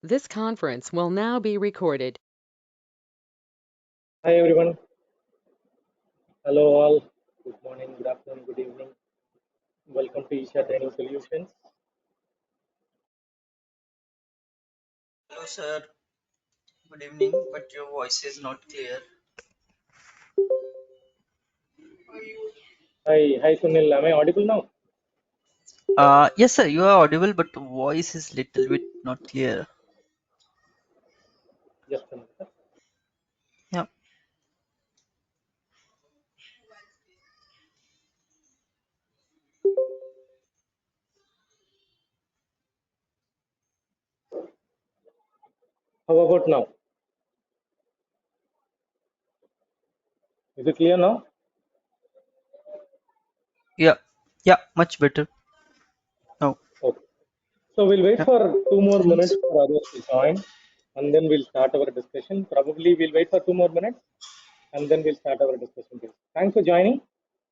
This conference will now be recorded. Hi everyone. Hello all. Good morning, good afternoon, good evening. Welcome to Isha Training Solutions. Hello, sir. Good evening, but your voice is not clear. Hi Sunil. Am I audible now? Yes, sir, you are audible, but the voice is little bit not clear. Just a minute. Yeah. How about now? Is it clear now? Yeah. Yeah, much better now. Okay. So we'll wait Yeah. for 2 more minutes Thanks. for others to join, and then we'll start our discussion. Probably we'll wait for 2 more minutes, and then we'll start our discussion. Thanks for joining.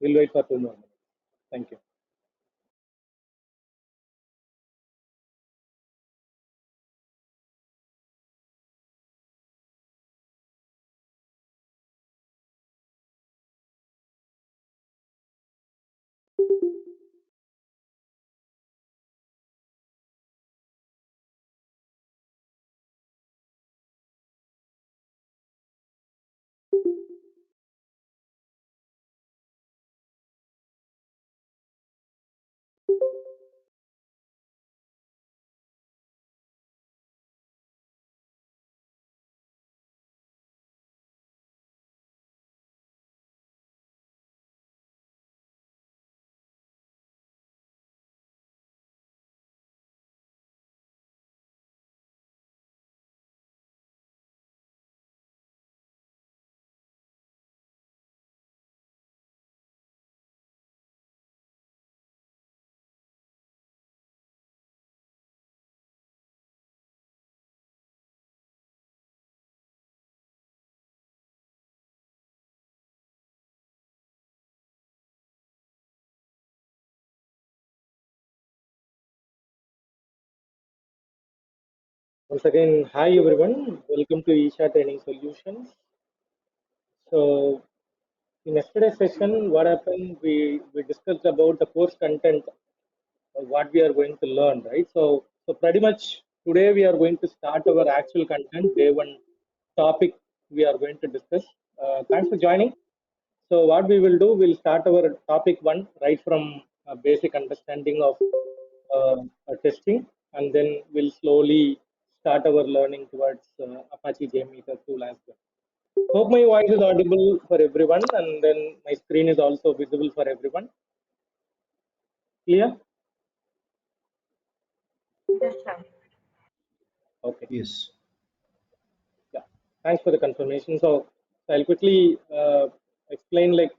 We'll wait for 2 more minutes. Thank you. Once again, hi everyone. Welcome to Isha Training Solutions. So in yesterday's session, what happened? We discussed about the course content, what we are going to learn, right? So pretty much today we are going to start our actual content. Day one topic we are going to discuss. Thanks for joining. So what we will do, we'll start our topic one right from basic understanding of testing, and then we'll slowly start our learning towards Apache JMeter tool as well. Hope my voice is audible for everyone, and then my screen is also visible for everyone. Clear? Okay. Yes. Yeah. Thanks for the confirmation. So I'll quickly explain like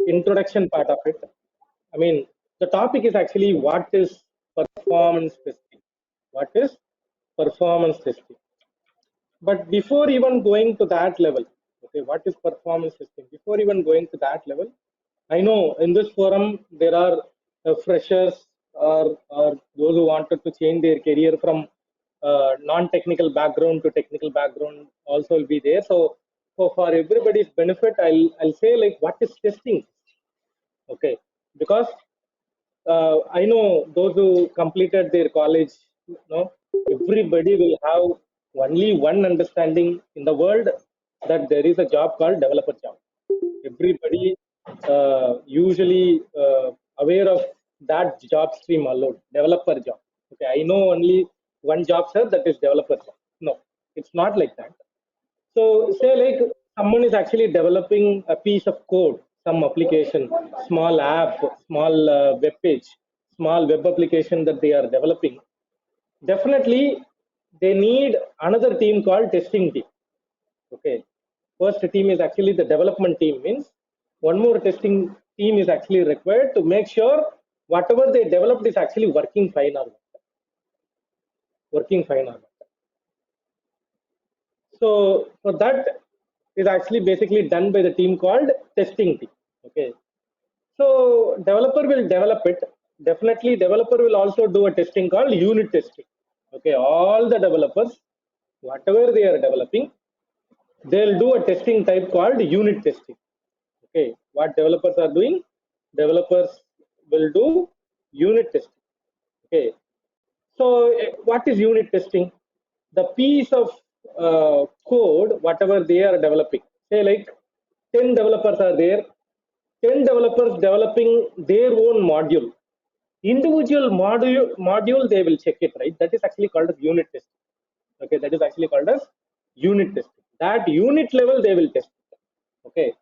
introduction part of it. I mean, the topic is actually what is performance testing. What is performance testing? But before even going to that level, okay, what is performance testing? Before even going to that level, I know in this forum there are freshers or those who wanted to change their career from non-technical background to technical background also will be there. So for everybody's benefit, I'll say like what is testing, okay? Because I know those who completed their college, everybody will have only one understanding in the world that there is a job called developer job. Everybody usually aware of that job stream alone, developer job. Okay, I know only one job, sir, that is developer job. No, it's not like that. So say like someone is actually developing a piece of code, some application, small app, small web page, small web application that they are developing. Definitely, they need another team called testing team. Okay, first team is actually the development team. Means one more testing team is actually required to make sure whatever they developed is actually working fine or not. Working fine or not. So that is actually basically done by the team called testing team. Okay. So developer will develop it. Definitely, developer will also do a testing called unit testing. Okay. All the developers. whatever they are developing, they'll do a testing type called unit testing. Okay, what developers are doing, developers will do unit testing. Okay, so what is unit testing? The piece of code whatever they are developing, say like 10 developers are there, 10 developers developing their own module, individual module they will check it, right? That is actually called as unit testing. Okay, that is actually called as unit testing. That unit level they will test it. Okay,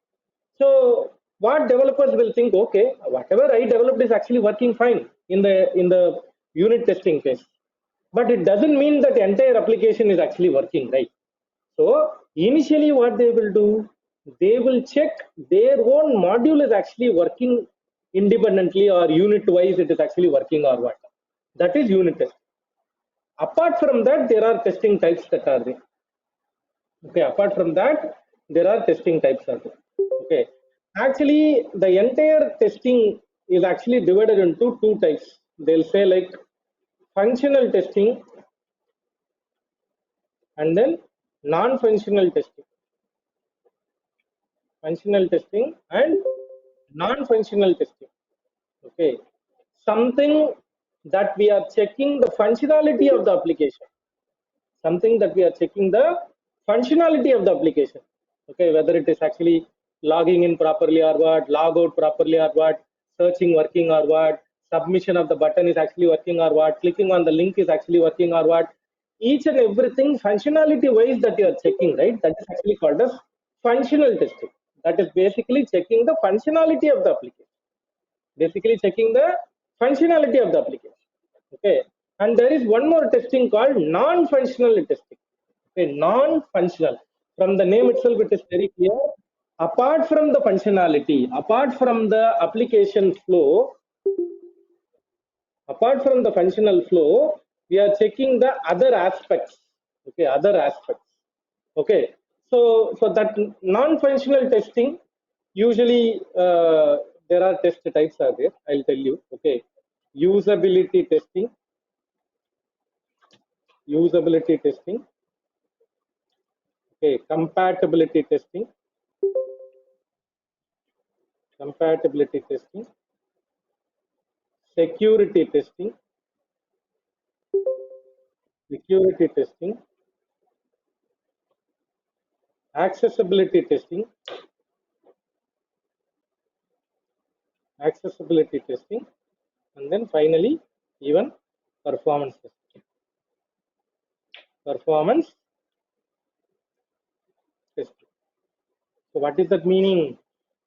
so what developers will think, okay, whatever I developed is actually working fine in the unit testing phase, but it doesn't mean that the entire application is actually working, right? So initially what they will do, they will check their own module is actually working independently or unit wise it is actually working or what. That is unit testing. Apart from that, there are testing types that are there. Okay, apart from that, there are testing types are there. Okay, actually the entire testing is actually divided into two types. They'll say like functional testing and then non-functional testing. Functional testing and non-functional testing. Okay, something that we are checking the functionality of the application, something that we are checking the functionality of the application. Okay, whether it is actually logging in properly or what, log out properly or what, searching working or what, submission of the button is actually working or what, clicking on the link is actually working or what. Each and everything functionality wise that you are checking, right? That is actually called as functional testing. That is basically checking the functionality of the application, basically checking the functionality of the application. Okay, and there is one more testing called non-functional testing. Okay, non-functional, from the name itself it is very clear, apart from the functionality, apart from the application flow, apart from the functional flow, we are checking the other aspects. Okay, other aspects. Okay, so that non-functional testing, usually there are test types are there, I'll tell you. Okay, usability testing, usability testing. Okay, compatibility testing, compatibility testing, security testing, security testing, accessibility testing, accessibility testing, and then finally even performance testing. Performance testing. So what is that meaning?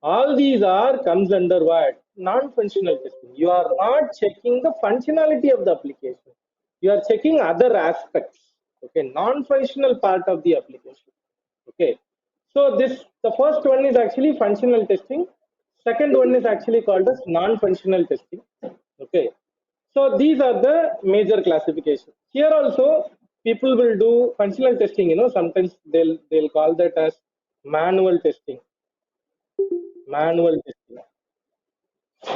All these are comes under what? Non-functional testing. You are not checking the functionality of the application. You are checking other aspects. Okay, non-functional part of the application. Okay, so the first one is actually functional testing. Second one is actually called as non-functional testing. Okay, so these are the major classifications. Here also people will do functional testing. You know, sometimes they'll call that as manual testing. Manual testing.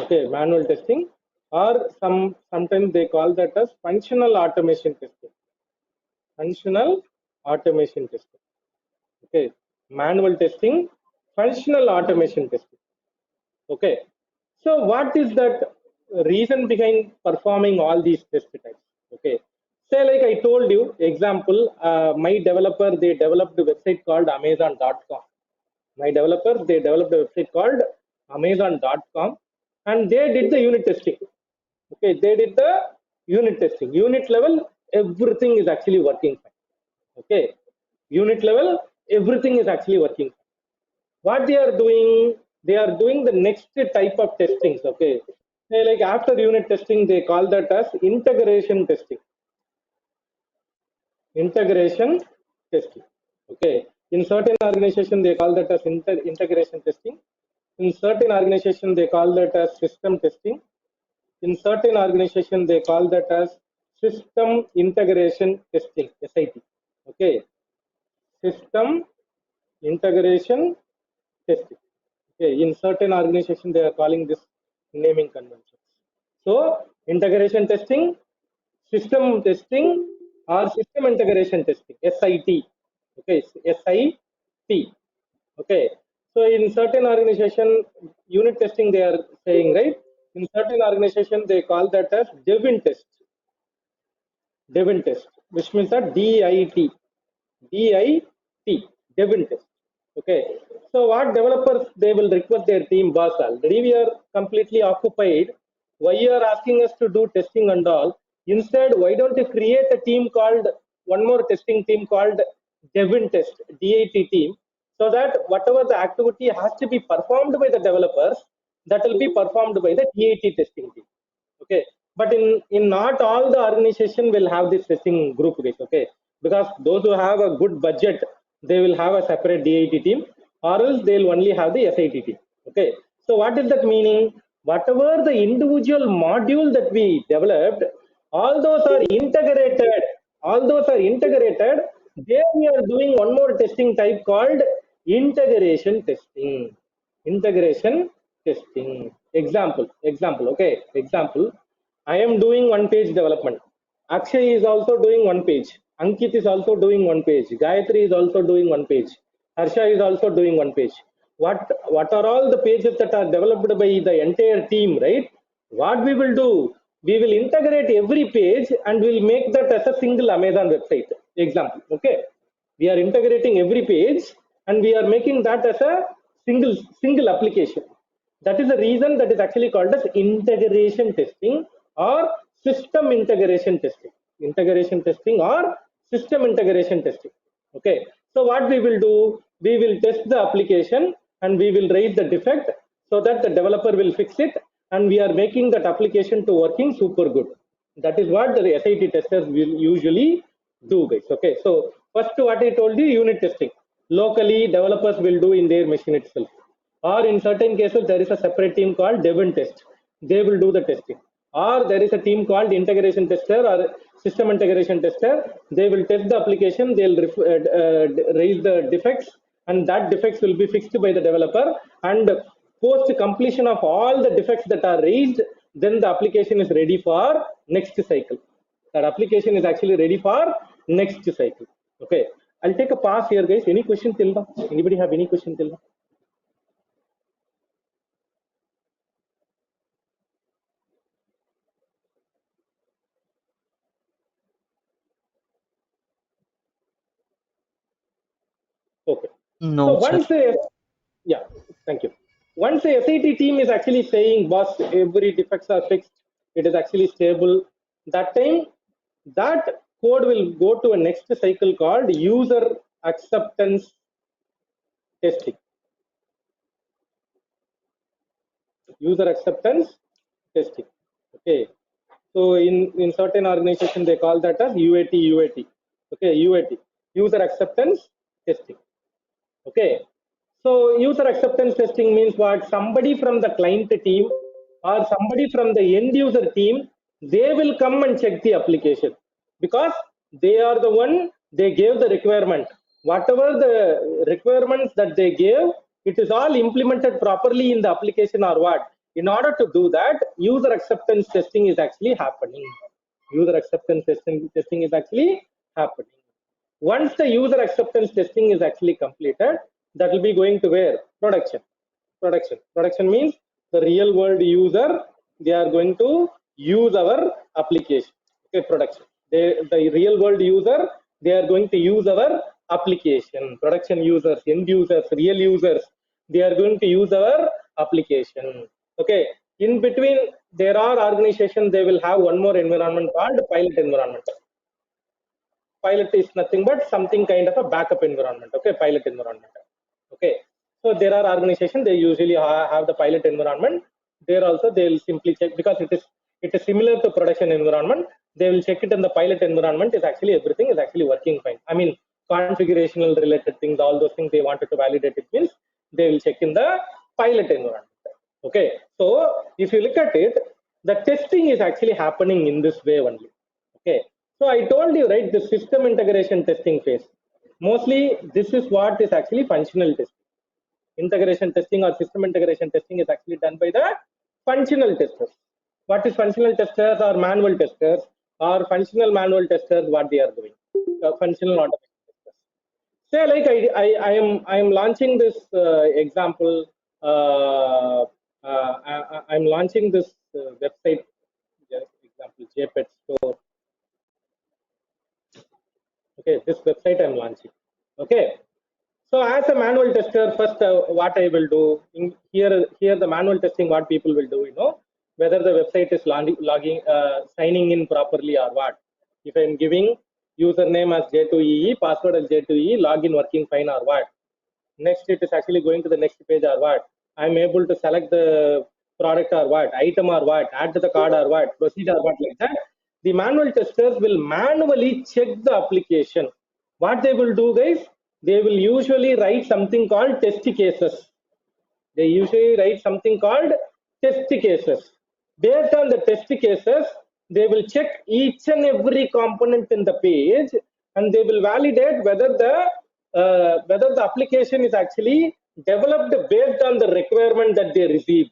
Okay, manual testing, or sometimes they call that as functional automation testing. Functional automation testing. Okay, manual testing, functional automation testing. Okay, so what is that reason behind performing all these test types? Okay, say like I told you, example, my developer, they developed a website called Amazon.com. My developers, they developed a website called Amazon.com, and they did the unit testing. Okay, they did the unit testing. Unit level, everything is actually working fine. Okay, unit level, everything is actually working fine. What they are doing the next type of testings. Okay, say like after unit testing, they call that as integration testing. Integration testing. Okay, in certain organization they call that as integration testing. In certain organization they call that as system testing. In certain organization they call that as system integration testing, SIT. Okay, system integration testing. Okay, in certain organization they are calling this naming conventions. So integration testing, system testing, or system integration testing, SIT. Okay, SIT. Okay, so in certain organization, unit testing they are saying, right? In certain organization, they call that as Devin test, Devin test, which means that DIT, Devin test. Okay, so what developers they will request their team, boss, already we are completely occupied. Why you are asking us to do testing and all? Instead, why don't you create a team called, one more testing team called Devin test, DIT team, so that whatever the activity has to be performed by the developers, that will be performed by the DIT testing team. Okay, but in not all the organization will have this testing group, guys. Okay, because those who have a good budget, they will have a separate DIT team, or else they'll only have the SIT team. Okay, so what is that meaning? Whatever the individual module that we developed, all those are integrated, all those are integrated. There we are doing one more testing type called integration testing. Integration testing. Example, okay, example. I am doing one page development. Akshay is also doing one page. Ankit is also doing one page. Gayatri is also doing one page. Harsha is also doing one page. What are all the pages that are developed by the entire team, right? What we will do, we will integrate every page and we'll make that as a single Amazon website. Example, okay, we are integrating every page and we are making that as a single application. That is the reason that is actually called as integration testing or system integration testing. Integration testing or system integration testing. Okay, so what we will do, we will test the application and we will raise the defect so that the developer will fix it, and we are making that application to working super good. That is what the SIT testers will usually do, guys. Okay, so first what I told you, unit testing locally developers will do in their machine itself, or in certain cases there is a separate team called Devin test, they will do the testing, or there is a team called integration tester or system integration tester, they will test the application, they'll raise the defects, and that defects will be fixed by the developer, and post completion of all the defects that are raised, then the application is ready for next cycle. That application is actually ready for next cycle. Okay, I'll take a pause here, guys. Any question till now? Anybody have any question till now? Okay. So No, sir. once yeah, thank you. Once the SIT team is actually saying, boss, every defects are fixed, it is actually stable, that time that code will go to a next cycle called user acceptance testing. User acceptance testing. Okay. So in certain organization they call that as UAT. Okay, UAT. User acceptance testing. Okay, so user acceptance testing means what? Somebody from the client team or somebody from the end user team, they will come and check the application, because they are the one, they gave the requirement. Whatever the requirements that they gave, it is all implemented properly in the application or what? In order to do that, user acceptance testing is actually happening. User acceptance testing is actually happening. Once the user acceptance testing is actually completed, that will be going to where? Production. Production means the real world user, they are going to use our application. Okay, production. The real world user, they are going to use our application. Production users, end users, real users, they are going to use our application. Okay. In between, there are organizations, they will have one more environment called pilot environment. Pilot is nothing but something kind of a backup environment. Okay, pilot environment. Okay, so there are organizations, they usually have the pilot environment. There also they'll simply check, because it is similar to production environment, they will check it in the pilot environment, is actually everything is actually working fine. I mean, configurational related things, all those things they wanted to validate, it means they will check in the pilot environment. Okay, so if you look at it, the testing is actually happening in this way only. Okay, so I told you, right, the system integration testing phase, mostly this is what is actually functional testing. Integration testing or system integration testing is actually done by the functional testers. What is functional testers or manual testers? or functional manual testers, what they are doing, functional automation testers. Say like I am launching this example. I'm launching this website. Just example, JPET store. Okay, this website I'm launching. Okay, so as a manual tester, first what I will do here the manual testing, what people will do, whether the website is logging signing in properly or what. If I'm giving username as J2EE, password as J2EE, login working fine or what. Next it is actually going to the next page or what. I'm able to select the product or what, item or what, add to the card or what, proceed or what, like that. The manual testers will manually check the application. What they will do, guys, they will usually write something called test cases. They usually write something called test cases. Based on the test cases, they will check each and every component in the page, and they will validate whether the application is actually developed based on the requirement that they received,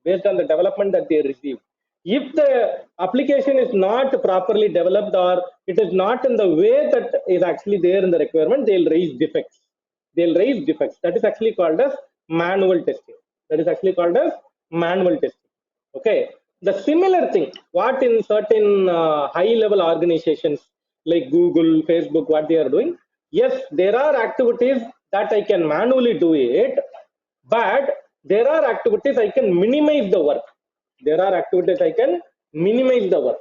based on the development that they receive. If the application is not properly developed or it is not in the way that is actually there in the requirement, they'll raise defects. They'll raise defects. That is actually called as manual testing. That is actually called as manual testing. Okay. The similar thing, what in certain high-level organizations like Google, Facebook, what they are doing, yes, there are activities that I can manually do it, but there are activities I can minimize the work. There are activities I can minimize the work.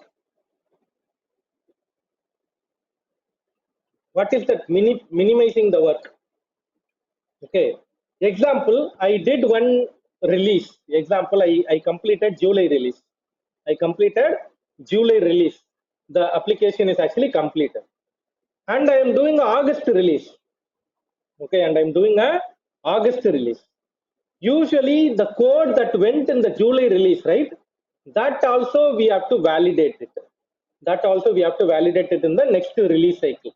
What is that minimizing the work? Okay, example, I did one release. Example, I completed July release. I completed July release. The application is actually completed, and I am doing August release. Okay, and I'm doing a August release. Usually the code that went in the July release, right, that also we have to validate it. That also we have to validate it in the next release cycle.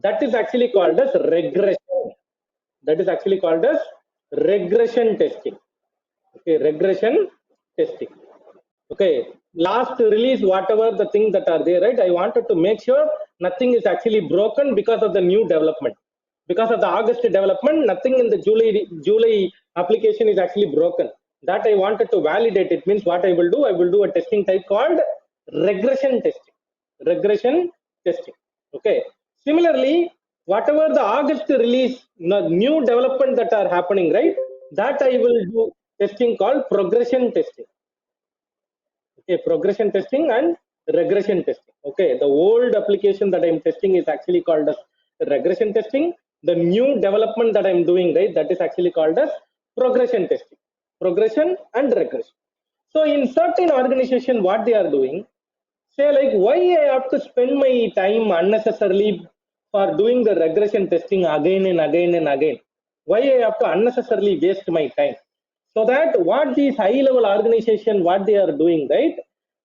That is actually called as regression. That is actually called as regression testing. Okay, regression testing. Okay, last release, whatever the things that are there, right, I wanted to make sure nothing is actually broken because of the new development. Because of the August development, nothing in the July application is actually broken. That I wanted to validate. It means what I will do, I will do a testing type called regression testing. Regression testing. Okay, similarly, whatever the August release, the new development that are happening, right, that I will do testing called progression testing. Okay, progression testing and regression testing. Okay, the old application that I'm testing is actually called as regression testing. The new development that I'm doing, right, that is actually called as progression testing. Progression and regression. So in certain organization, what they are doing, say like, why I have to spend my time unnecessarily for doing the regression testing again and again and again? Why I have to unnecessarily waste my time? So that what these high level organization, what they are doing, right,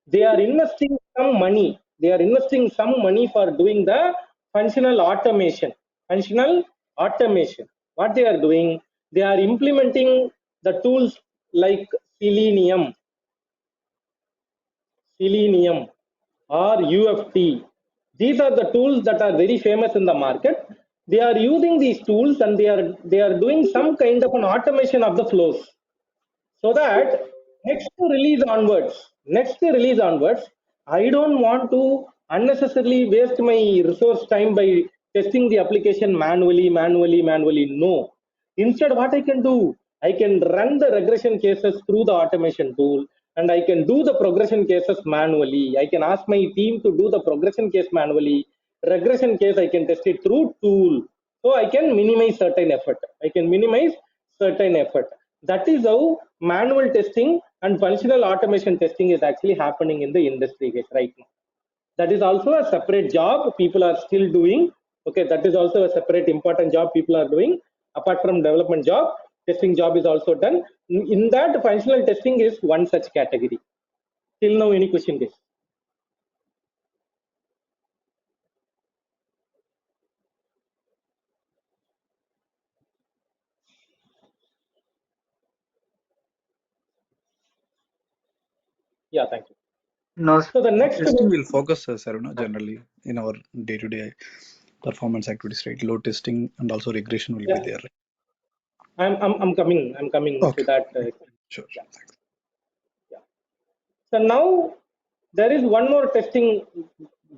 they are investing some money. They are investing some money for doing the functional automation. Functional automation. What they are doing, they are implementing the tools like Selenium or UFT. These are the tools that are very famous in the market. They are using these tools and they are doing some kind of an automation of the flows, so that next release onwards, I don't want to unnecessarily waste my resource time by testing the application manually. No. Instead, what I can do, I can run the regression cases through the automation tool, and I can do the progression cases manually. I can ask my team to do the progression case manually. Regression case I can test it through tool. So I can minimize certain effort. That is how manual testing and functional automation testing is actually happening in the industry, guys, right now. That is also a separate job people are still doing. Okay, that is also a separate important job people are doing. Apart from development job, testing job is also done. In that, functional testing is one such category. Till now, any question, guys? Yeah, thank you. No, So the next Testing will focus, Saruna, generally in our day-to-day performance activities, right? Load testing and also regression will be yeah, there. I'm coming to Okay, that. sure. Yeah, yeah. So now there is one more testing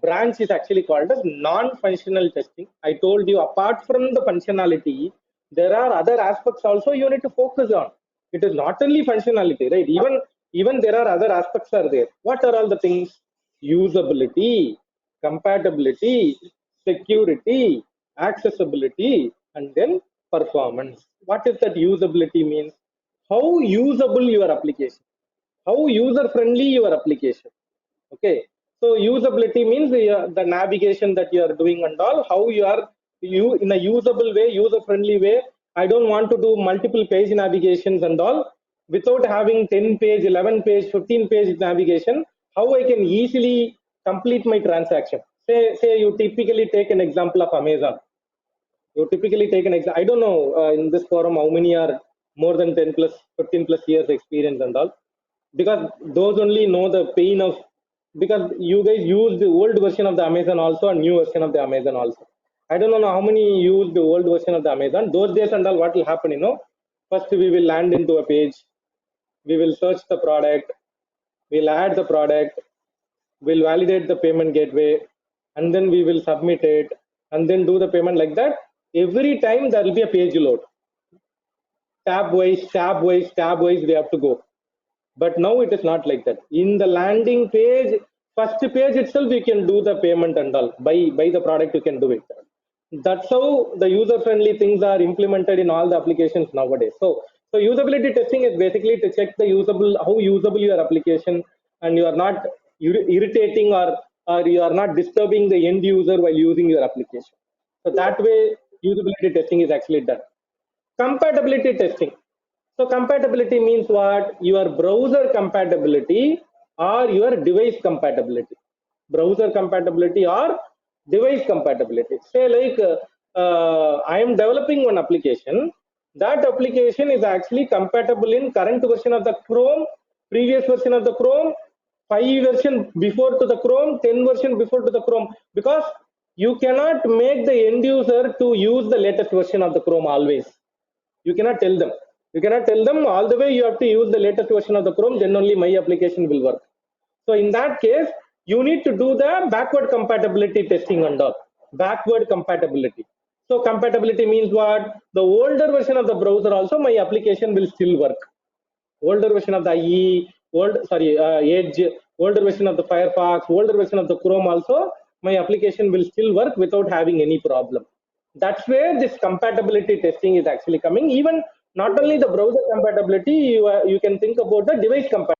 branch is actually called as non-functional testing. I told you apart from the functionality, there are other aspects also you need to focus on. It is not only functionality, right? Even there are other aspects are there. What are all the things? Usability, compatibility, security, accessibility, and then performance. What is that usability means? How usable your application, how user friendly your application. Okay, so usability means the navigation that you are doing and all, how you are you in a usable way, user friendly way. I don't want to do multiple page navigations and all without having 10 page, 11 page, 15 page navigation. How I can easily complete my transaction. Say you typically take an example of Amazon. You typically take an example. I don't know in this forum how many are more than 10 plus, 15 plus years experience and all, because those only know the pain of, because you guys use the old version of the Amazon also and new version of the Amazon also. I don't know how many use the old version of the Amazon. Those days and all, what will happen, first we will land into a page, we will search the product, we'll add the product, we'll validate the payment gateway, and then we will submit it, and then do the payment like that. Every time there will be a page load. Tab wise, we have to go. But now it is not like that. In the landing page, first page itself, you can do the payment and all. Buy the product, you can do it. That's how the user-friendly things are implemented in all the applications nowadays. So usability testing is basically to check the how usable your application, and you are not irritating, or you are not disturbing the end user while using your application. So that way, usability testing is actually done. Compatibility testing. So compatibility means what? Your browser compatibility or your device compatibility. Browser compatibility or device compatibility. Say like I am developing one application. That application is actually compatible in current version of the Chrome, previous version of the Chrome, 5 version before to the Chrome, 10 version before to the Chrome, because you cannot make the end user to use the latest version of the Chrome always. You cannot tell them. You cannot tell them all the way you have to use the latest version of the Chrome, then only my application will work. So in that case, you need to do the backward compatibility testing and all. Backward compatibility. So compatibility means what? The older version of the browser also my application will still work. Older version of the Edge, older version of the Firefox, older version of the Chrome also, my application will still work without having any problem. That's where this compatibility testing is actually coming. Even not only the browser compatibility, you can think about the device compatibility.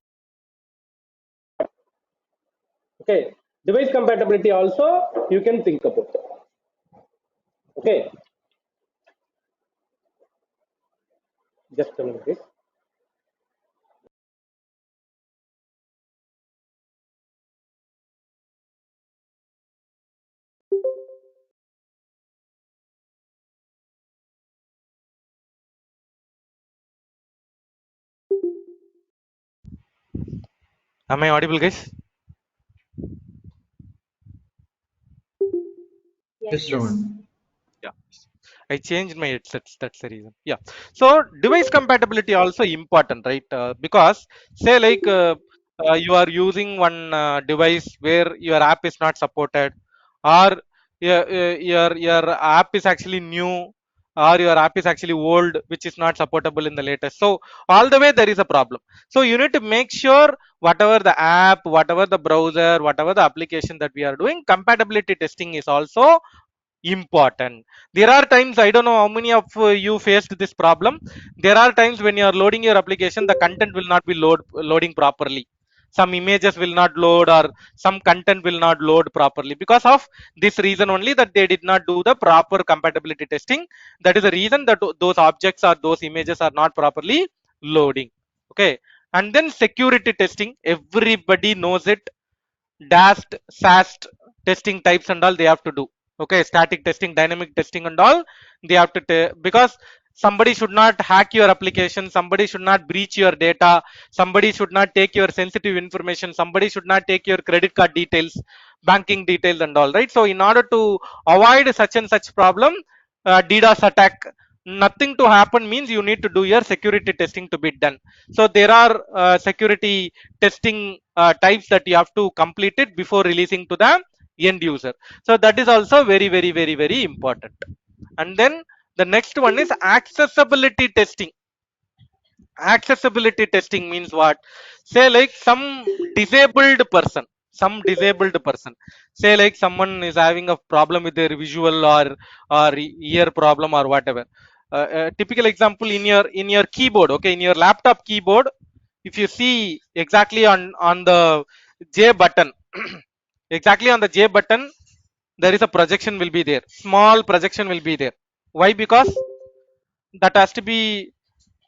Okay, device compatibility also you can think about. Okay, just a minute. Am I audible, guys? yes, Yes. Shravan. Yeah. I changed my headsets. That's the reason. Yeah. So device compatibility also important, right? Because say like you are using one device where your app is not supported, or your app is actually new, or your app is actually old, which is not supportable in the latest. So all the way there is a problem. So you need to make sure whatever the app, whatever the browser, whatever the application that we are doing, compatibility testing is also important. There are times, I don't know how many of you faced this problem. There are times when you are loading your application, the content will not be loading properly. Some images will not load, or some content will not load properly, because of this reason only, that they did not do the proper compatibility testing. That is the reason that those objects or those images are not properly loading. Okay. And then security testing, everybody knows it. DAST, SAST testing types and all they have to do. Okay, static testing, dynamic testing and all they have to because somebody should not hack your application, somebody should not breach your data, somebody should not take your sensitive information, somebody should not take your credit card details, banking details and all, right? So in order to avoid such and such problem, DDoS attack, nothing to happen means you need to do your security testing to be done. So there are security testing types that you have to complete it before releasing to the end user. So that is also very important. And then the next one is accessibility testing. Accessibility testing means what? Say like disabled person some disabled person, say like someone is having a problem with their visual or ear problem or whatever. Typical example, in your keyboard, okay, in your laptop keyboard, if you see exactly on the J button, exactly on the J button, there is a projection will be there, small projection will be there. Why? Because that has to be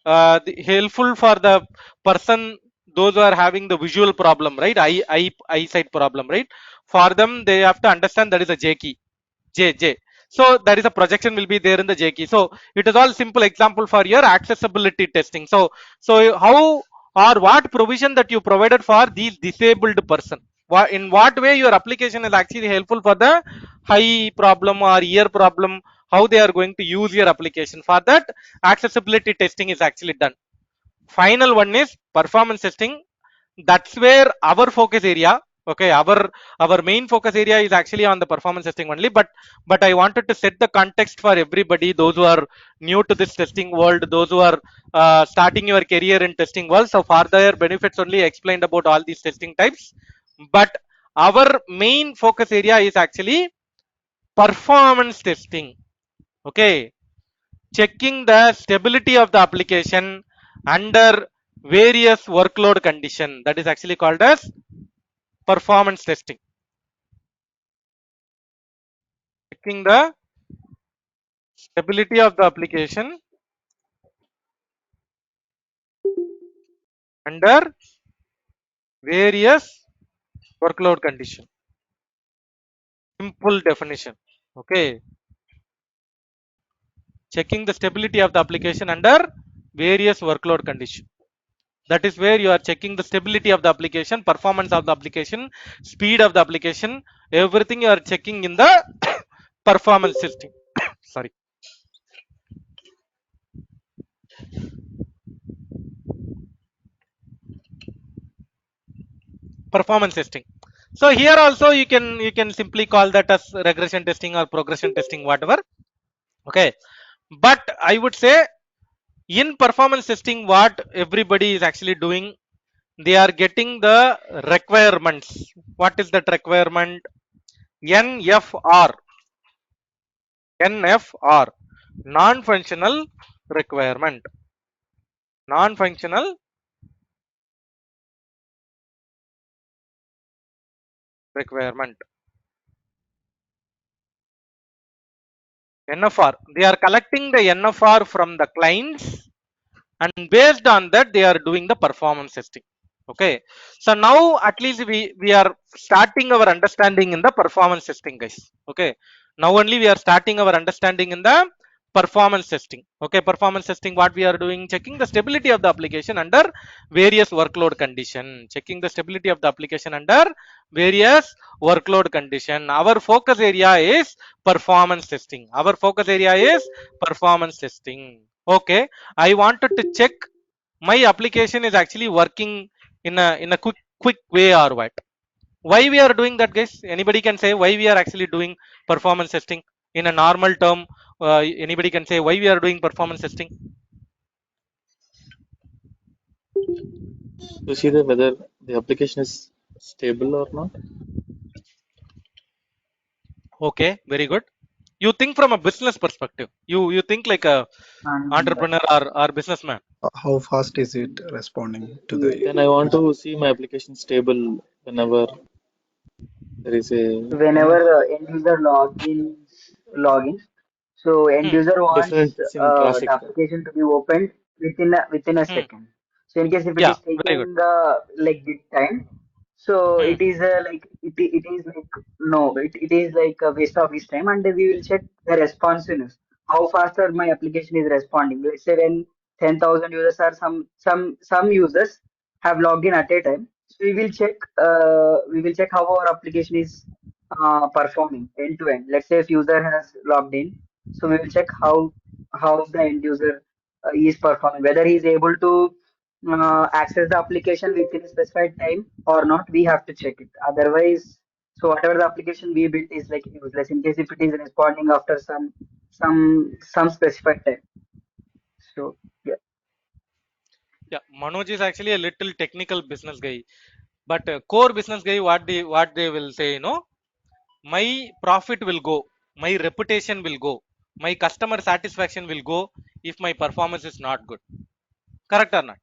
helpful for the person, those who are having the visual problem, right? Eyesight problem, right? For them, they have to understand that is a J key, J. So there is a projection will be there in the J key. So it is all simple example for your accessibility testing. So how or what provision that you provided for these disabled person, in what way your application is actually helpful for the high problem or ear problem, how they are going to use your application. For that, accessibility testing is actually done. Final one is performance testing. That's where our focus area, okay, our main focus area is actually on the performance testing only. But I wanted to set the context for everybody, those who are new to this testing world, those who are starting your career in testing world. So for their benefits only, I explained about all these testing types. But our main focus area is actually performance testing, okay, checking the stability of the application under various workload condition. That is actually called as performance testing. Checking the stability of the application under various workload condition. Simple definition, okay. Checking the stability of the application under various workload condition. That is where you are checking the stability of the application, performance of the application, speed of the application, everything you are checking in the performance testing. Sorry. Performance testing. So here also you can simply call that as regression testing or progression testing, whatever, okay. But I would say in performance testing, what everybody is actually doing, they are getting the requirements. What is that requirement? NFR. NFR, non-functional requirement. Non-functional requirement. NFR. They are collecting the NFR from the clients, and based on that they are doing the performance testing, okay. So now at least we are starting our understanding in the performance testing, guys, okay. Now only we are starting our understanding in the performance testing, okay. Performance testing, what we are doing, checking the stability of the application under various workload condition. Checking the stability of the application under various workload condition. Our focus area is performance testing. Our focus area is performance testing, okay. I wanted to check my application is actually working in a quick way or what. Why we are doing that, guys? Anybody can say why we are actually doing performance testing in a normal term? Anybody can say why we are doing performance testing? To see that whether the application is stable or not. Okay, very good. You think from a business perspective. You think like a And entrepreneur or businessman. How fast is it responding to the Then I want to see my application stable whenever there is a whenever end user login, so end Hmm. user wants difference in the traffic? application to be opened within a Hmm. second. So in case if it Yeah, is very taking good. like bit time, so Hmm. it is it is like no, it is like a waste of his time, and we will check the responsiveness. how faster my application is responding. Let's say when 10,000 users or some users have logged in at a time, so we will check how our application is performing end to end. Let's say if user has logged in, so we will check how the end user is performing, whether he is able to access the application within a specified time or not. We have to check it. Otherwise, so whatever the application we built is like useless in case if it is responding after some specified time. So yeah. Yeah, Manoj is actually a little technical business guy, but core business guy, what they will say, my profit will go, my reputation will go, my customer satisfaction will go if my performance is not good. Correct or not?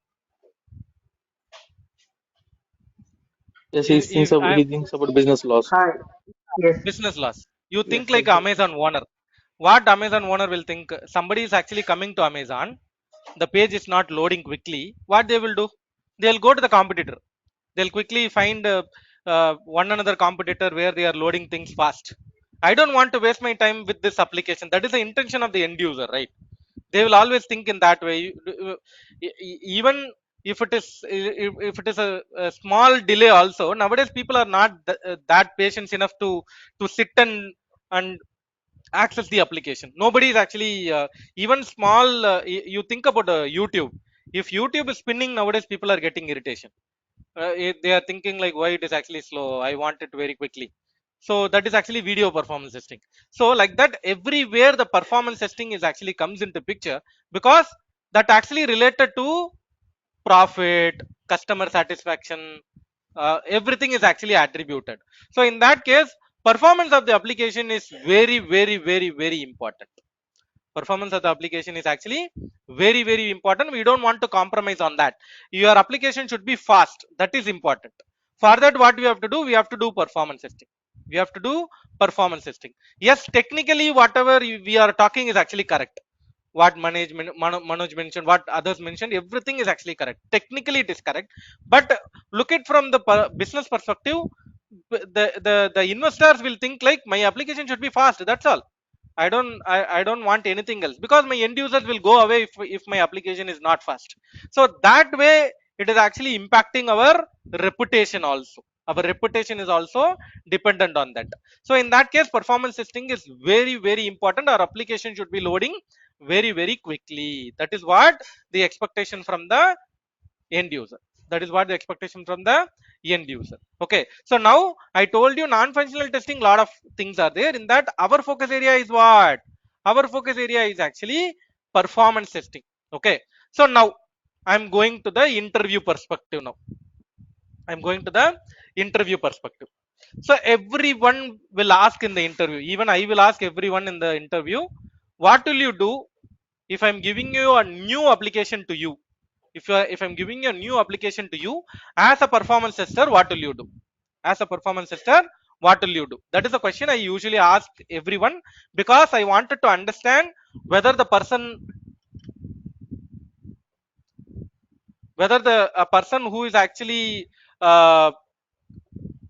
Yes, If I he thinks about business loss. Hi. Yes. business loss, you think Yes. like Exactly. Amazon owner. What Amazon owner will think? Somebody is actually coming to Amazon, the page is not loading quickly. What they will do? They'll go to the competitor. They'll quickly find one another competitor where they are loading things fast. I don't want to waste my time with this application. That is the intention of the end user, right? They will always think in that way. Even if it is, if it is a small delay also, nowadays people are not that patient enough to sit and access the application. Nobody is actually even small, you think about YouTube. If YouTube is spinning nowadays, people are getting irritation. They are thinking like, why it is actually slow, I want it very quickly. So that is actually video performance testing. So like that, everywhere the performance testing is actually comes into picture, because that actually related to profit, customer satisfaction, everything is actually attributed. So in that case, performance of the application is very very very very important. Performance of the application is actually very very important. We don't want to compromise on that. Your application should be fast, that is important. For that, what we have to do? We have to do performance testing. We have to do performance testing. Yes, technically whatever we are talking is actually correct. What Manoj mentioned, what others mentioned, everything is actually correct. Technically it is correct, but look it from the business perspective. The investors will think like, my application should be fast, that's all. I don't want anything else, because my end users will go away if my application is not fast. So that way, it is actually impacting our reputation also. Our reputation is also dependent on that. So in that case, performance testing is very very important. Our application should be loading very very quickly. That is what the expectation from the end user. That is what the expectation from the end user. Okay, so now I told you non-functional testing, lot of things are there. In that, our focus area is what? Our focus area is actually performance testing. Okay, so now I'm going to the interview perspective. Now I'm going to the interview perspective. So everyone will ask in the interview, even I will ask everyone in the interview, what will you do if I'm giving you a new application to you? If I'm giving you a new application to you as a performance tester, what will you do? As a performance tester, what will you do? That is a question I usually ask everyone, because I wanted to understand whether the person, whether the a person who is actually uh,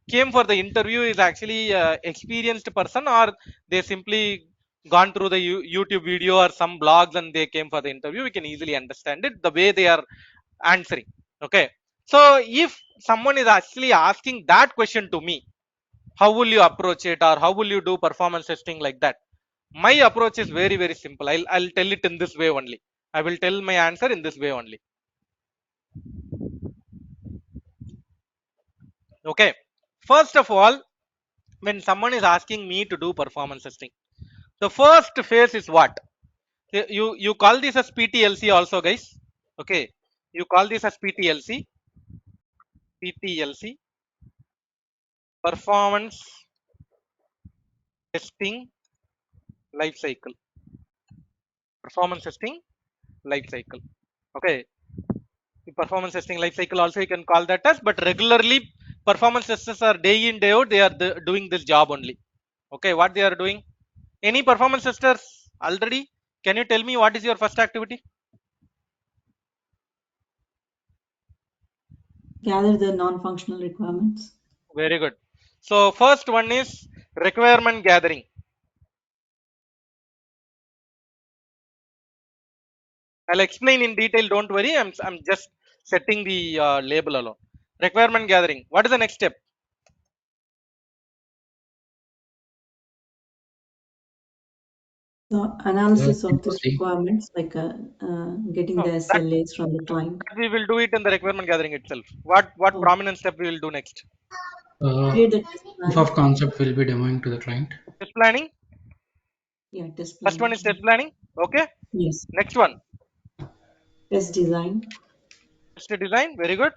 came for the interview is actually experienced person, or they simply gone through the YouTube video or some blogs and they came for the interview. We can easily understand it the way they are answering. Okay, so if someone is actually asking that question to me, how will you approach it, or how will you do performance testing like that? My approach is very very simple. I'll tell it in this way only. I will tell my answer in this way only. Okay, first of all, when someone is asking me to do performance testing, the first phase is what? You call this as PTLC also, guys. Okay, you call this as PTLC, performance testing life cycle. Performance testing life cycle. Okay, the performance testing life cycle also you can call that as, but regularly performance testers are day in day out, they are doing this job only. Okay, what they are doing? Any performance testers already? Can you tell me what is your first activity? Gather the non-functional requirements. Very good. So first one is requirement gathering. I'll explain in detail. Don't worry. I'm just setting the label alone. Requirement gathering. What is the next step? So analysis of this Interesting. requirements, like getting No, the SLAs from the client. that we will do it in the requirement gathering itself. What Oh, prominent step we will do next? create the test Proof plan. of concept will be demoing to the client. Test planning. Yeah, test First one planning. is test planning. Okay. Yes. Next one, Test design, test design. Very good.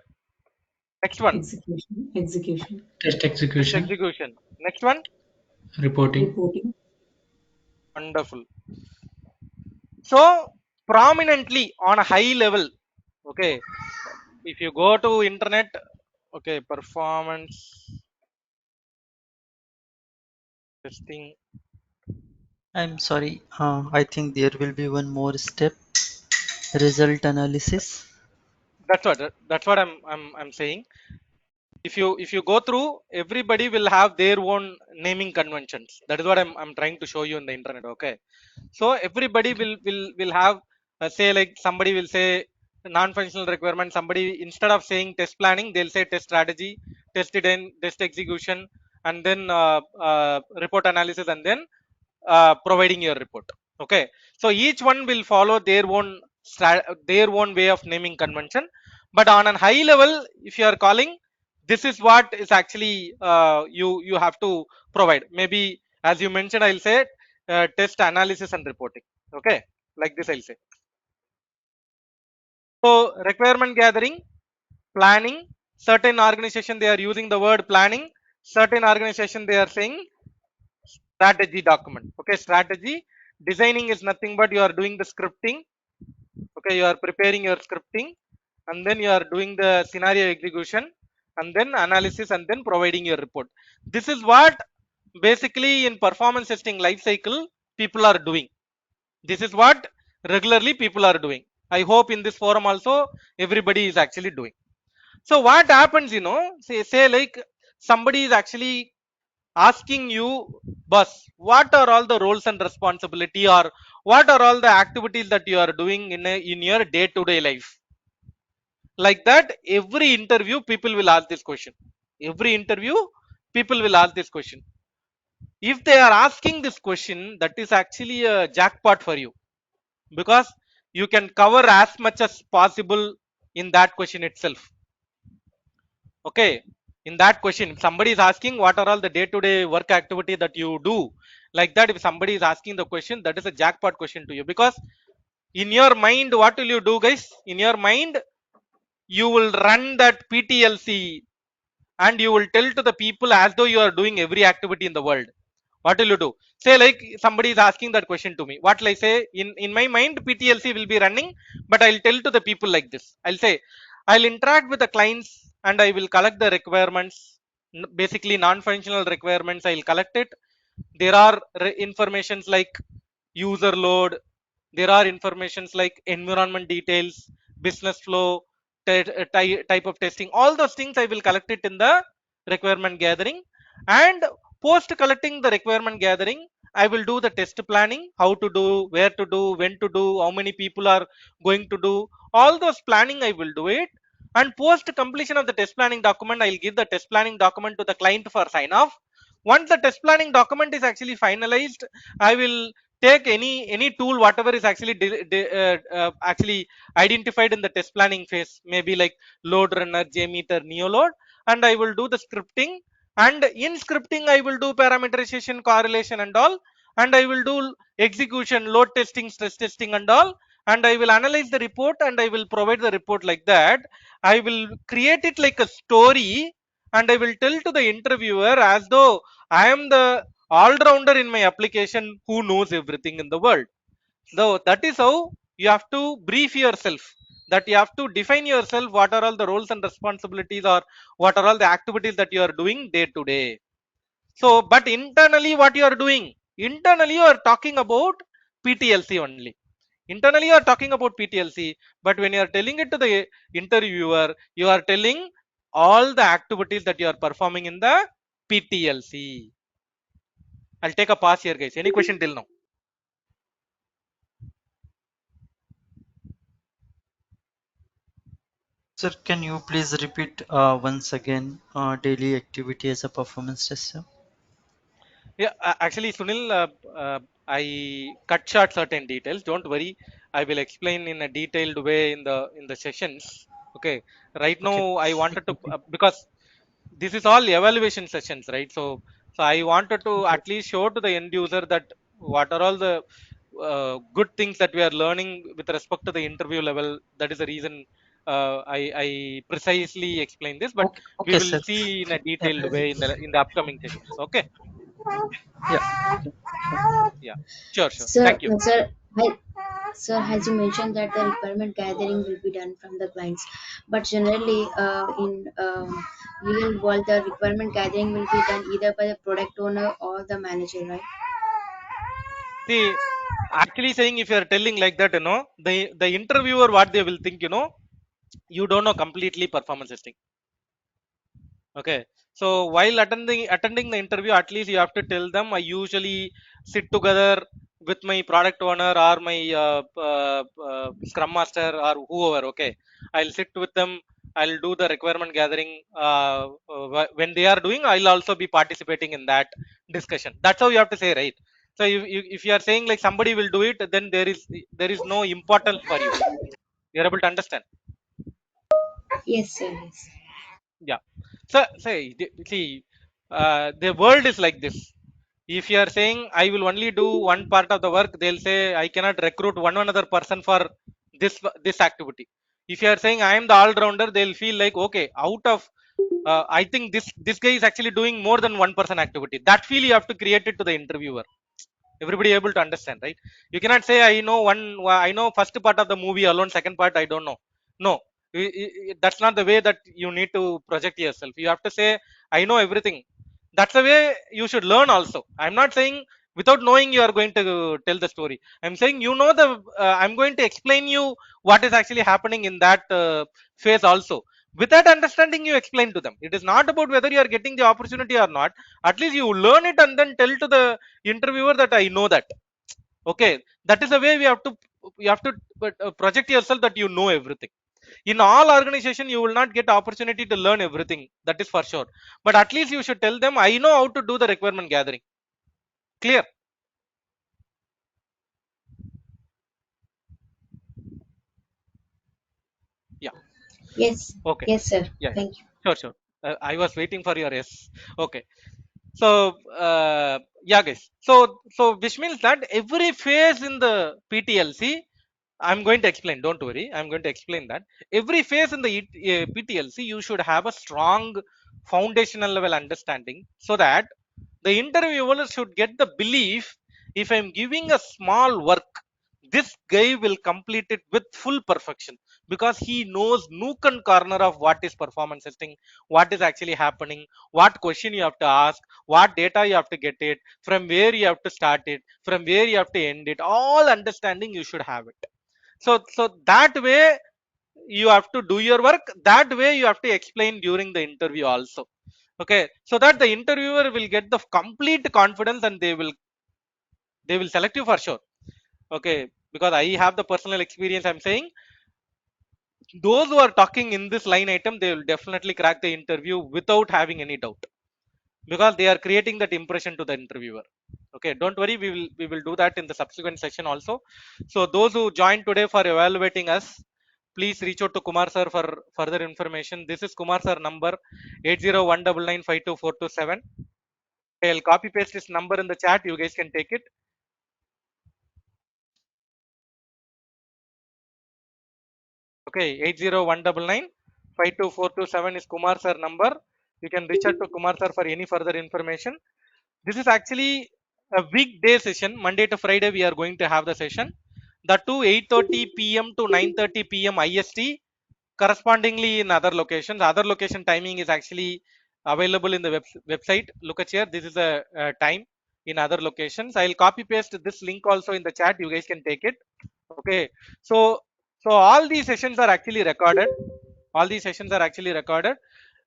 Next one, execution, Test test execution, execution. Next one, reporting. reporting. wonderful. So prominently on a high level. Okay. If you go to internet, okay, performance testing. I'm sorry. I think there will be one more step. Result analysis. That's what I'm saying. If you go through, everybody will have their own naming conventions. That is what I'm trying to show you in the internet. Okay, so everybody will have say, like, somebody will say non-functional requirement. Somebody, instead of saying test planning, they'll say test strategy, test design, test execution, and then report analysis, and then providing your report. Okay, so each one will follow their own way of naming convention. But on a high level, if you are calling, this is what is actually you have to provide. Maybe, as you mentioned, I'll say test analysis and reporting. Okay, like this I'll say. So requirement gathering, planning. Certain organization, they are using the word planning. Certain organization, they are saying strategy document. Okay, strategy designing is nothing but you are doing the scripting. Okay, you are preparing your scripting, and then you are doing the scenario execution, and then analysis, and then providing your report. This is what basically in performance testing life cycle people are doing. This is what regularly people are doing. I hope in this forum also everybody is actually doing. So what happens, say like somebody is actually asking you, boss, what are all the roles and responsibility, or what are all the activities that you are doing in your day to day life? Like that, every interview people will ask this question. Every interview people will ask this question. If they are asking this question, that is actually a jackpot for you, because you can cover as much as possible in that question itself. Okay, in that question, if somebody is asking what are all the day to day work activity that you do, like that, if somebody is asking the question, that is a jackpot question to you. Because in your mind, what will you do, guys? In your mind, you will run that PTLC, and you will tell to the people as though you are doing every activity in the world. What will you do? Say, like, somebody is asking that question to me, what will I say? In my mind, PTLC will be running, but I'll tell to the people like this. I'll say, I'll interact with the clients, and I will collect the requirements. Basically non-functional requirements, I'll collect it. There are informations like user load. There are informations like environment details, business flow, type of testing. All those things I will collect it in the requirement gathering. And post collecting the requirement gathering, I will do the test planning, how to do, where to do, when to do, how many people are going to do. All those planning I will do it. And post completion of the test planning document, I'll give the test planning document to the client for sign off. Once the test planning document is actually finalized, I will take any tool whatever is actually actually identified in the test planning phase, maybe like load runner, JMeter, neoload, and I will do the scripting. And in scripting, I will do parameterization, correlation, and all. And I will do execution, load testing, stress testing, and all. And I will analyze the report, and I will provide the report. Like that, I will create it like a story, and I will tell to the interviewer as though I am the all-rounder in my application who knows everything in the world. So that is how you have to brief yourself, that you have to define yourself, what are all the roles and responsibilities, or what are all the activities that you are doing day to day. So but internally, what you are doing, internally you are talking about PTLC only. Internally you are talking about PTLC, but when you are telling it to the interviewer, you are telling all the activities that you are performing in the PTLC. I'll take a pause here, guys. Any question till now? Sir, can you please repeat once again daily activity as a performance tester? Yeah, actually, Sunil, I cut short certain details. Don't worry, I will explain in a detailed way in the sessions. Okay, right Okay. now I wanted to Okay. because this is all evaluation sessions, right? So I wanted to Okay. at least show to the end user that what are all the good things that we are learning with respect to the interview level. That is the reason I precisely explain this, but Okay. we Okay, will sir. see in a Yeah. detailed way in the upcoming sessions. Okay. Yeah. Okay. Sure. Yeah, sure, sure. Sir, Thank you. sir, as you mentioned that the requirement gathering will be done from the clients, but generally in real world, the requirement gathering will be done either by the product owner or the manager, right? See, actually saying if you are telling like that, the interviewer what they will think, you don't know completely performance testing. Okay, so while attending the interview, at least you have to tell them. I usually sit together with my product owner or my scrum master or whoever. Okay, I'll sit with them. I'll do the requirement gathering. When they are doing, I'll also be participating in that discussion. That's how you have to say, right? So if you are saying like somebody will do it, then there is no importance for you. You're able to understand. Yes, sir. Yes. Yeah. So say see, the world is like this. If you are saying I will only do one part of the work, they'll say I cannot recruit one another person for this activity. If you are saying I am the all rounder, they'll feel like okay, out of I think this guy is actually doing more than one person activity. That feel you have to create it to the interviewer. Everybody able to understand, right? You cannot say I know first part of the movie alone, second part I don't know. No, that's not the way that you need to project yourself. You have to say I know everything. That's the way you should learn also. I'm not saying without knowing you are going to tell the story. I'm saying the I'm going to explain you what is actually happening in that phase also. With that understanding you explain to them. It is not about whether you are getting the opportunity or not. At least you learn it and then tell to the interviewer that I know that. Okay, that is the way you have to project yourself that you know everything. In all organization you will not get opportunity to learn everything, that is for sure. But at least you should tell them I know how to do the requirement gathering. Clear? Yeah. Yes. Okay. Yes, sir. Yeah, yeah. Thank you. Sure. I was waiting for your yes. Okay. So yeah guys, so which means that every phase in the PTLC I'm going to explain. Don't worry. I'm going to explain that. Every phase in the PTLC, you should have a strong foundational level understanding so that the interviewer should get the belief if I'm giving a small work, this guy will complete it with full perfection because he knows nook and corner of what is performance testing, what is actually happening, what question you have to ask, what data you have to get it, from where you have to start it, from where you have to end it. All understanding you should have it. So that way you have to do your work. That way you have to explain during the interview also. Okay, so that the interviewer will get the complete confidence and they will select you for sure. Okay, because I have the personal experience. I'm saying those who are talking in this line item, they will definitely crack the interview without having any doubt because they are creating that impression to the interviewer. Okay, don't worry, we will do that in the subsequent session also. So those who joined today for evaluating us, please reach out to Kumar sir for further information. This is Kumar sir number 8019952427. I'll copy paste this number in the chat. You guys can take it. Okay, 8019952427 is Kumar sir number. You can reach out to Kumar sir for any further information. This is actually a weekday session. Monday to Friday we are going to have the session. The two 8:30 p.m. to 9:30 p.m. IST. Correspondingly in other locations. Other location timing is actually available in the website. Look at here. This is a time in other locations. I'll copy paste this link also in the chat. You guys can take it. Okay. So all these sessions are actually recorded. All these sessions are actually recorded.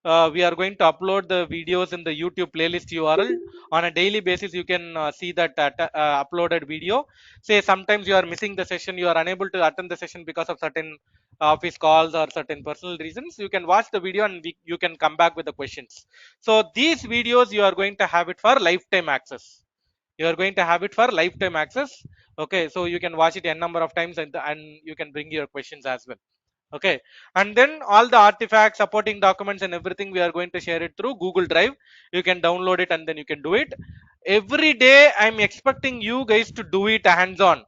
we are going to upload the videos in the YouTube playlist URL on a daily basis. You can see that uploaded video. Say sometimes you are missing the session, you are unable to attend the session because of certain office calls or certain personal reasons. You can watch the video and you can come back with the questions. So these videos you are going to have it for lifetime access. You are going to have it for lifetime access. Okay, so you can watch it n number of times, and you can bring your questions as well. Okay, and then all the artifacts, supporting documents and everything, we are going to share it through Google Drive. You can download it and then you can do it every day. I'm expecting you guys to do it hands on.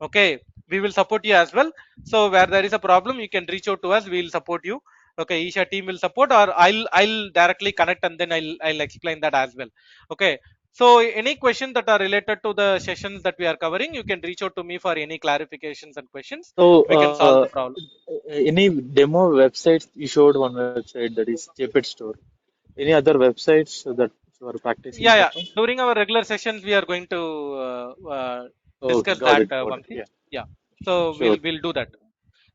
Okay, we will support you as well. So where there is a problem, you can reach out to us, we will support you. Okay, Isha team will support, or I'll directly connect and then I'll explain that as well. Okay, so any question that are related to the sessions that we are covering, you can reach out to me for any clarifications and questions. So, We can solve the problem. any demo websites, you showed one website that is JPEG Store. Any other websites that you are practicing Yeah, that one? during our regular sessions we are going to Okay, discuss got that, it, got it. Vamsi. Yeah, Yeah, so sure. we'll do that.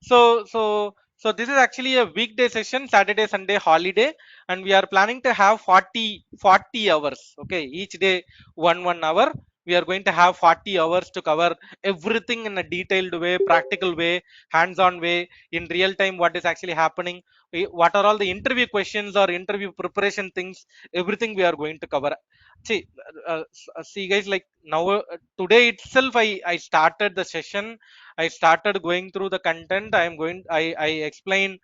So so this is actually a weekday session, Saturday Sunday holiday, and we are planning to have 40 hours. Okay, each day 1 hour. We are going to have 40 hours to cover everything in a detailed way, practical way, hands-on way, in real time what is actually happening, what are all the interview questions or interview preparation things, everything we are going to cover. See, see guys, like now, today itself I started the session. I started going through the content. I explain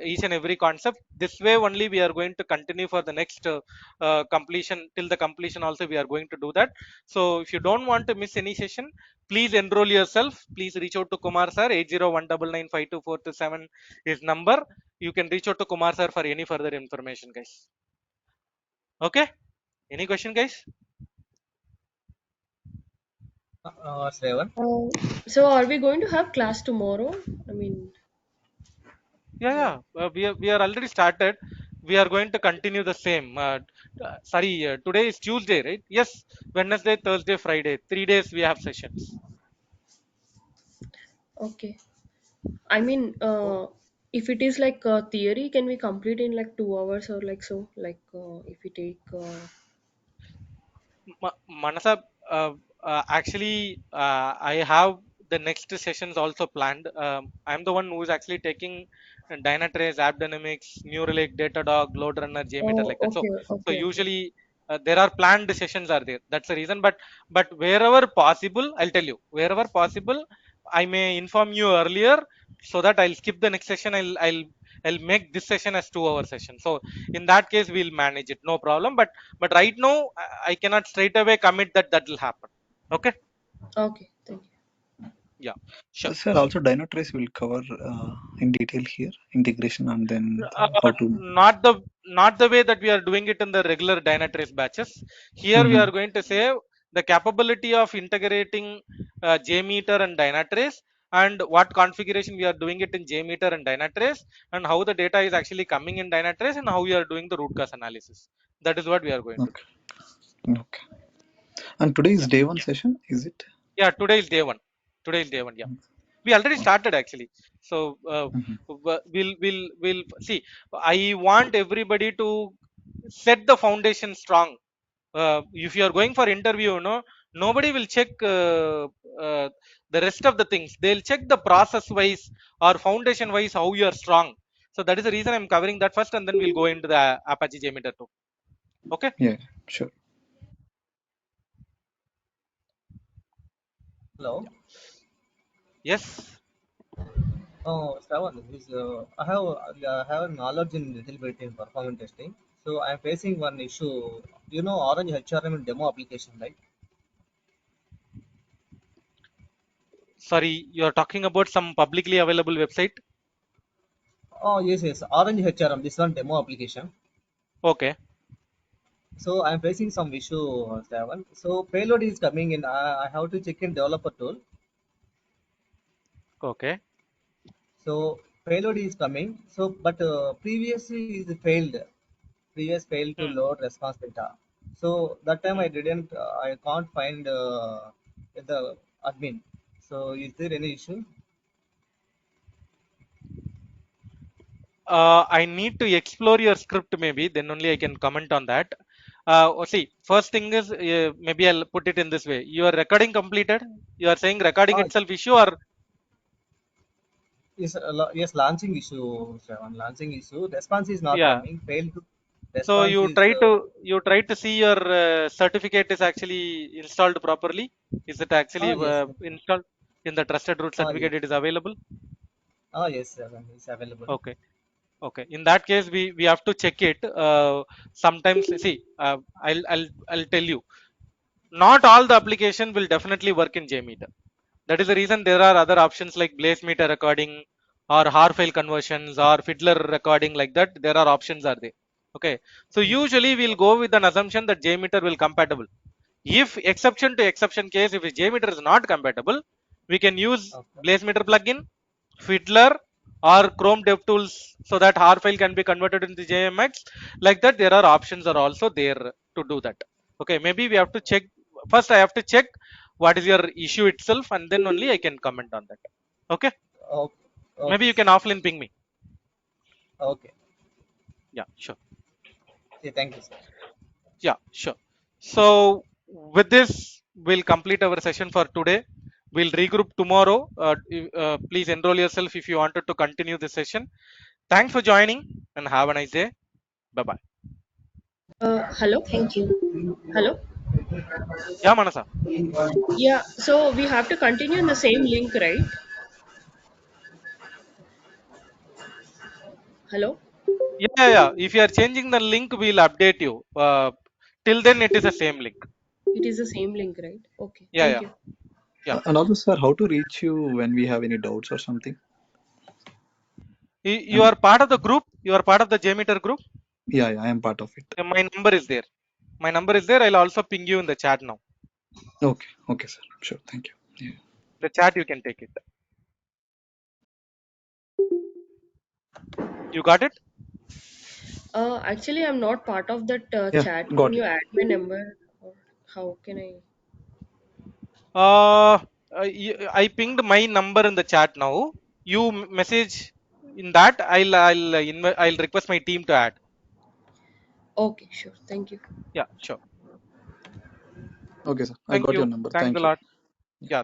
each and every concept. This way only we are going to continue for the next completion, till the completion also we are going to do that. So if you don't want to miss any session, please enroll yourself. Please reach out to Kumar sir. 8019952427 is number. You can reach out to Kumar sir for any further information, guys. Okay, any question, guys? Seven. So are we going to have class tomorrow? I mean, Yeah, we are already started. We are going to continue the same. Sorry, today is Tuesday, right? Yes, Wednesday, Thursday, Friday, 3 days we have sessions. okay. I mean, if it is like theory, can we complete in like 2 hours or like so? Like if we take. Manasa, actually, I have the next sessions also planned. I'm the one who is actually taking Dynatrace, AppDynamics, New Relic, Datadog, Load Runner, JMeter, Oh, like that. okay, So okay, okay. usually there are planned sessions are there. That's the reason. But wherever possible, I'll tell you. Wherever possible, I may inform you earlier so that I'll skip the next session. I'll make this session as 2 hour session. So in that case, we'll manage it, no problem. But right now I cannot straight away commit that that will happen. Okay, Okay, thank you. yeah, sure. Sir, also Dynatrace will cover in detail here integration and then how to. Not the way that we are doing it in the regular Dynatrace batches. Here we Mhm. are going to say the capability of integrating JMeter and Dynatrace, and what configuration we are doing it in JMeter and Dynatrace, and how the data is actually coming in Dynatrace, and how we are doing the root cause analysis. That is what we are going to do. Okay. Okay. And today is Yeah, day one session, is it? yeah. Today is day one. Today is day one. Yeah. We already Okay. started actually. So Mhm. we'll see. I want everybody to set the foundation strong. If you are going for interview, no, nobody will check uh, the rest of the things. They'll check the process wise or foundation wise how you are strong. So that is the reason I'm covering that first, and then we'll go into the Apache JMeter too. Okay. Yeah, sure. Hello. Yes. Oh, Seven. I have knowledge in little bit in performance testing. So I'm facing one issue. You know, Orange HRM demo application, right? Sorry, you're talking about some publicly available website. Oh, yes, yes. Orange HRM. This one demo application. Okay. So I'm facing some issue, Seven. So payload is coming in. I have to check in developer tool. Okay. So payload is coming. So but previously is failed. Previous failed to Hmm. load response data. So that time Hmm. I didn't. I can't find the admin. So is there any issue? I need to explore your script maybe, then only I can comment on that. See, first thing is maybe I'll put it in this way. Your recording completed. You are saying recording Ah, itself issue, or yes, yes, launching issue, Shravan, launching issue. Response is not yeah. coming. Failed to So response is. you try to see your certificate is actually installed properly. Is it actually Yes. installed in the trusted root Yes. certificate? It is available. Yes, Shravan, it's available. Okay. Okay. In that case, we have to check it. Sometimes see, I'll tell you. Not all the application will definitely work in JMeter. That is the reason there are other options like Blazemeter recording or har file conversions or fiddler recording, like that. There are options are there. Okay. So usually we'll go with an assumption that JMeter will compatible. If exception to exception case, if JMeter is not compatible, we can use Okay. Blazemeter plugin, fiddler, or Chrome DevTools, so that har file can be converted into JMX. Like that, there are options are also there to do that. Okay, maybe we have to check first. I have to check what is your issue itself, and then only I can comment on that. Okay, Okay. maybe Okay. you can offline ping me. Okay. Yeah, sure. Yeah, thank you, sir. Yeah, sure. So with this, we'll complete our session for today. We'll regroup tomorrow. Please enroll yourself if you wanted to continue the session. Thanks for joining and have a nice day. Bye bye. Hello. Thank you. Hello. Yeah, Manasa. Yeah. So we have to continue in the same link, right? Hello. Yeah. If you are changing the link, we'll update you. Till then, it is the same link. It is the same link, right? Okay. Yeah, Thank yeah, you. yeah. And also, sir, how to reach you when we have any doubts or something? You are part of the group. You are part of the JMeter group. Yeah, I am part of it. My number is there. My number is there. I'll also ping you in the chat now. Okay, sir. Sure, thank you. Yeah. The chat you can take it. You got it? Actually, I'm not part of that Yeah, chat. Can got you it. add my number, or how can I? Uh, I pinged my number in the chat now. You message in that. I'll request my team to add. Okay, sure. Thank you. Yeah, sure. Okay, sir. I Thank got your you. number. Thanks a Thank you. lot. Yeah. Yeah.